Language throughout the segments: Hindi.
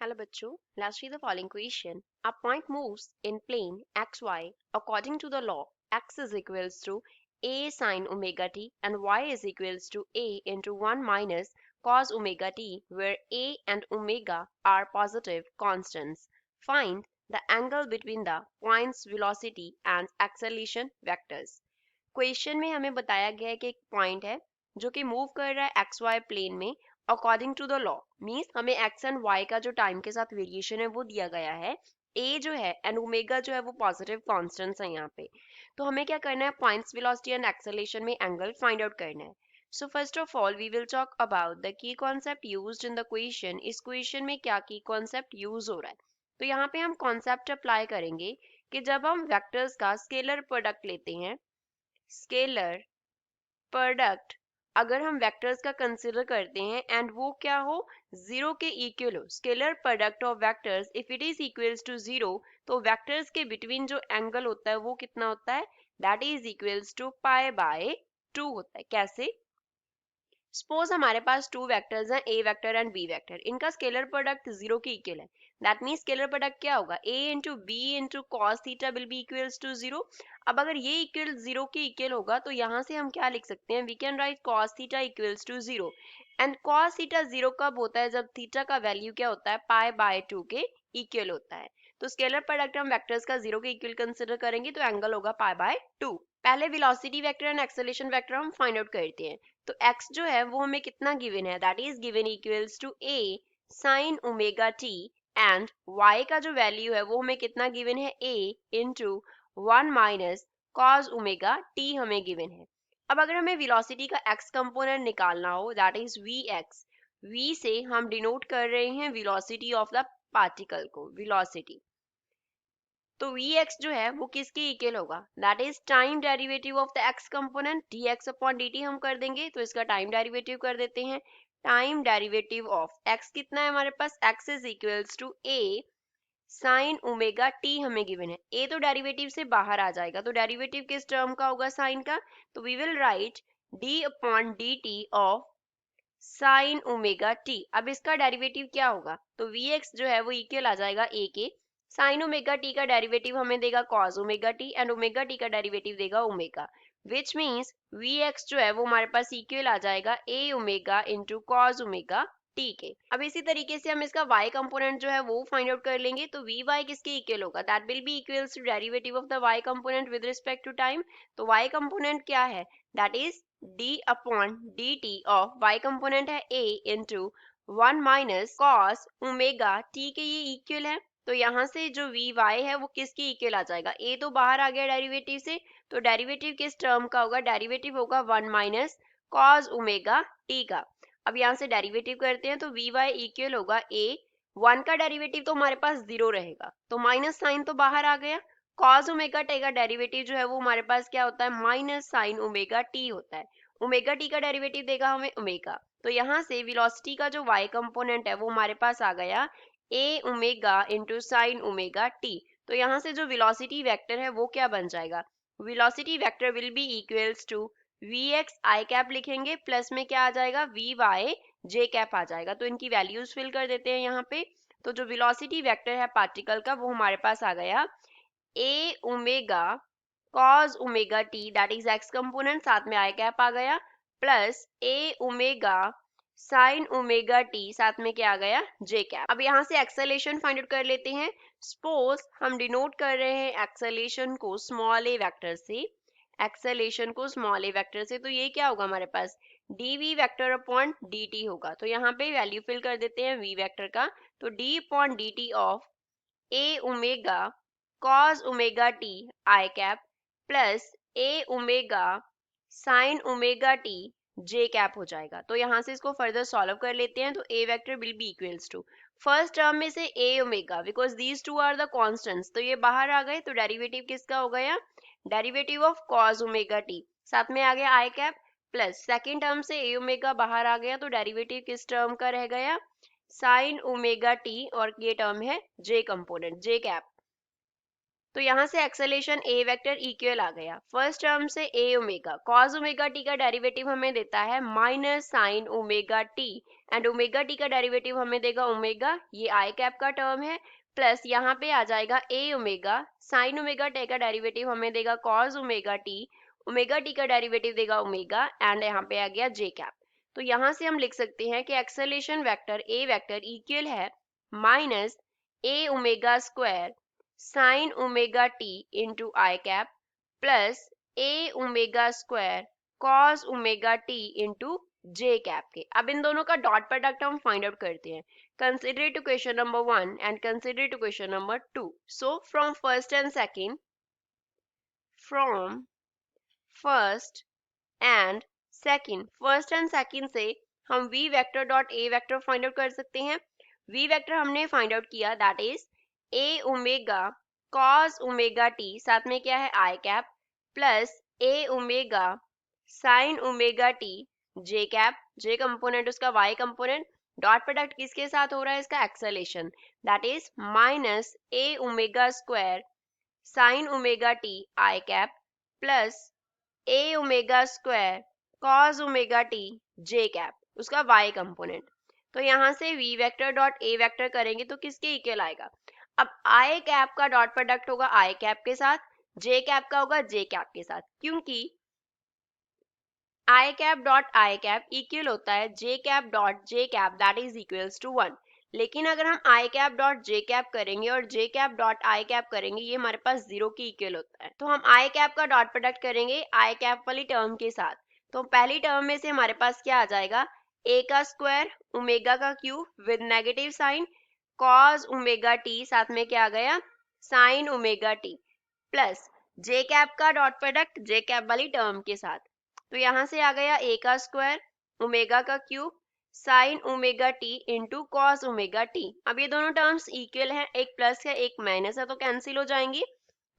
Hello bachcho, let's see the following question. A point moves in plane xy according to the law x is equals to a sine omega t and y is equals to a into 1 minus cos omega t, where a and omega are positive constants. Find the angle between the point's velocity and acceleration vectors. Question में हमें बताया गया है कि एक पॉइंट है जो कि मूव कर रहा है एक्स वाई प्लेन में according to the law. Means हमें एक्स एंड वाई का जो टाइम के साथ वेरिएशन है वो दिया गया है, ए जो है एंड ओमेगा जो है वो पॉजिटिव कॉन्स्टेंट्स है यहाँ पे। तो हमें क्या करना है, पॉइंट्स वेलोसिटी एंड एक्सेलरेशन में एंगल फाइंड आउट करना है। So first of all we will talk about the key concept used in the question. इस क्वेश्चन में क्या की कॉन्सेप्ट यूज हो रहा है, तो यहाँ पे हम कॉन्सेप्ट अप्लाई करेंगे कि जब हम वेक्टर्स का स्केलर प्रोडक्ट लेते हैं, स्केलर प्रोडक्ट अगर हम वेक्टर्स का कंसीडर करते हैं एंड वो क्या हो, जीरो के इक्वल हो, scalar product of vectors if it is equals to zero, तो वेक्टर्स के बिटवीन जो एंगल होता है वो कितना होता है, that is equals to pi by 2 होता है। कैसे, सपोज हमारे पास टू वेक्टर्स हैं A vector and B vector, इनका स्केलर प्रोडक्ट जीरो के इक्वल है। दैट मीन्स स्केलर प्रोडक्ट क्या होगा, A into B into cos theta will be equals to zero. अब अगर ये इक्वल जीरो के इक्वल होगा तो यहाँ से हम क्या लिख सकते हैं, we can write cos theta equals to zero. And cos theta zero कब होता है, जब थीटा का वैल्यू क्या होता है, पाई बाय 2 के इक्वल होता है। तो स्केलर प्रोडक्ट हम वेक्टर्स का जीरो के इक्वल कंसिडर करेंगे तो एंगल होगा पाई बाय 2। पहले velocity vector and acceleration vector हम फाइंड आउट करते हैं। तो x जो है वो हमें कितना गिवन है, that is given equals to a sin omega t and y का जो वैल्यू है वो हमें कितना गिवन है, a into 1 minus cos omega t हमें गिवन है। अब अगर हमें वेलोसिटी का x कंपोनेंट निकालना हो, दैट इज vx, v से हम डिनोट कर रहे हैं वेलोसिटी ऑफ द पार्टिकल को, वेलोसिटी। तो Vx जो है वो किसके इक्वल होगा, that is time derivative of the x component, dx upon dt हम कर देंगे, तो इसका टाइम डेरिवेटिव कर देते हैं। टाइम डेरिवेटिव ऑफ x कितना है हमारे पास, x is equals to a sine omega t हमें गिवन है। a तो डेरिवेटिव से बाहर आ जाएगा, तो डेरिवेटिव किस टर्म का होगा, साइन का, तो we will write d upon dt of sine omega t। अब इसका डेरिवेटिव क्या होगा, तो Vx जो है वो इक्वल आ जाएगा a के, साइन ओमेगा टी का डेरिवेटिव हमें देगा cos omega T and omega T का डेरिवेटिव देगा ओमेगा, विच मीन्स Vx जो है वो हमारे पास इक्वल आ जाएगा a omega into cos omega T के। अब इसी तरीके से हम इसका y कंपोनेंट जो है वो फाइंड आउट कर लेंगे, तो Vy किसके इक्वल होगा, that will be equals to derivative of the y component with respect to time. तो y कंपोनेंट क्या है, that is d upon dt of y component है a into 1 minus cos omega t के, ये इक्वल है। तो यहाँ से जो Vy है वो किसके इक्वल आ जाएगा, a तो बाहर आ गया डेरिवेटिव से, तो डेरिवेटिव किस टर्म का होगा, डेरिवेटिव होगा 1 माइनस कॉस ओमेगा t का। अब यहाँ से डेरिवेटिव करते हैं तो Vy इक्वल होगा a, 1 का डेरिवेटिव तो हमारे पास 0 रहेगा, तो माइनस साइन तो बाहर आ गया, कॉस ओमेगा टी का डेरिवेटिव जो है वो हमारे पास क्या होता है, माइनस साइन ओमेगा टी होता है। ओमेगा टी का डेरिवेटिव देगा हमें ओमेगा, तो यहाँ से वेलोसिटी का जो y कंपोनेंट है वो हमारे पास आ गया a omega into sine omega T. तो यहाँ से जो वेलोसिटी वेक्टर है वो क्या बन जाएगा, velocity vector will be equals to Vx I cap लिखेंगे, प्लस में क्या आ जाएगा, Vy j कैप आ जाएगा। तो इनकी वैल्यूज फिल कर देते हैं यहाँ पे। तो जो वेलोसिटी वेक्टर है पार्टिकल का वो हमारे पास आ गया a omega cos omega t, that is x component, साथ में आई कैप आ गया, plus a omega sine omega t, साथ में क्या आ गया, j कैप। अब यहाँ से एक्सेलेरेशन फाइंड आउट कर लेते हैं। सपोज हम डिनोट कर रहे हैं एक्सेलेरेशन को स्मॉल a वेक्टर से, एक्सेलेरेशन को स्मॉल a वेक्टर से, तो ये क्या होगा हमारे पास, dv वेक्टर अपॉन dt होगा। तो यहाँ पे वैल्यू फिल कर देते हैं v वेक्टर का, तो d upon dt of a omega cos omega t I cap plus a omega sine omega t j cap हो जाएगा। तो यहाँ से इसको फर्दर सॉल्व कर लेते हैं, तो a vector will be equals to first term में से a omega, because these two are the constants, तो ये बाहर आ गए, तो डेरिवेटिव किसका हो गया, derivative of cos omega t, साथ में आ गया आई कैप, प्लस सेकेंड टर्म से a ओमेगा बाहर आ गया, तो डेरिवेटिव किस टर्म का रह गया, साइन ओमेगा टी, और ये टर्म है j कंपोनेंट, j कैप। तो यहाँ से एक्सेलेरेशन ए वेक्टर इक्वल आ गया फर्स्ट टर्म से ए ओमेगा कॉस ओमेगा टी का डेरिवेटिव हमें देता है minus sign omega T and omega T का डेरिवेटिव हमें देगा ओमेगा, ये आई कैप का टर्म है, प्लस यहाँ पे आ जाएगा ए ओमेगा साइन ओमेगा टी का डेरिवेटिव हमें देगा कॉस ओमेगा टी का डेरिवेटिव देगा ओमेगा एंड यहाँ पे आ गया जे कैप। तो यहाँ से हम लिख सकते हैं कि acceleration vector A vector equal है minus A omega square sine omega T into I cap plus A omega square cos omega T into J cap के। अब इन दोनों का डॉट प्रोडक्ट हम फाइंड आउट करते हैं। Consider to question number 1 and consider to question number 2। So from first and second, from first and second, first and second से हम v vector dot a vector find out कर सकते हैं। v वेक्टर हमने फाइंड आउट किया that is a omega cos omega t, साथ में क्या है i cap plus a omega sin omega t j cap, j component उसका y कंपोनेंट, डॉट प्रोडक्ट किसके साथ हो रहा है इसका acceleration that is minus a omega square sin omega t i cap plus A omega square cos omega T J cap उसका y कंपोनेंट। तो यहाँ से v vector dot a vector करेंगे तो किसके इक्वल आएगा, अब i कैप का डॉट प्रोडक्ट होगा i कैप के साथ, j कैप का होगा j कैप के साथ, क्योंकि i cap dot i cap equal होता है j cap dot j cap that is equals to 1। लेकिन अगर हम i cap dot j cap करेंगे और j cap dot i cap करेंगे ये हमारे पास 0 के इक्वल होता है, तो हम i कैप का डॉट प्रोडक्ट करेंगे i कैप वाली टर्म के साथ। तो पहली टर्म में से हमारे पास क्या आ जाएगा, a का स्क्वायर ओमेगा का cube with negative sine cos omega T, साथ में क्या आ गया sign omega T, plus j cap का डॉट प्रोडक्ट j कैप वाली टर्म के साथ। तो यहाँ से आ गया a का स्क्वायर ओमेगा का cube sign omega T into cos omega T. अब ये दोनों टर्म्स इक्वल हैं, एक प्लस है एक माइनस है तो कैंसिल हो जाएंगी।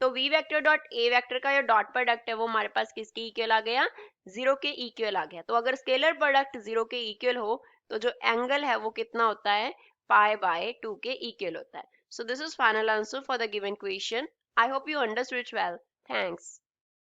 तो v vector dot a vector का जो डॉट प्रोडक्ट है वो हमारे पास किसके इक्वल आ गया, 0 के इक्वल आ गया। तो अगर स्केलर प्रोडक्ट 0 के इक्वल हो तो जो एंगल है वो कितना होता है, पाई बाय 2 के इक्वल होता है। So this is final answer for the given question. I hope you understood it well. Thanks.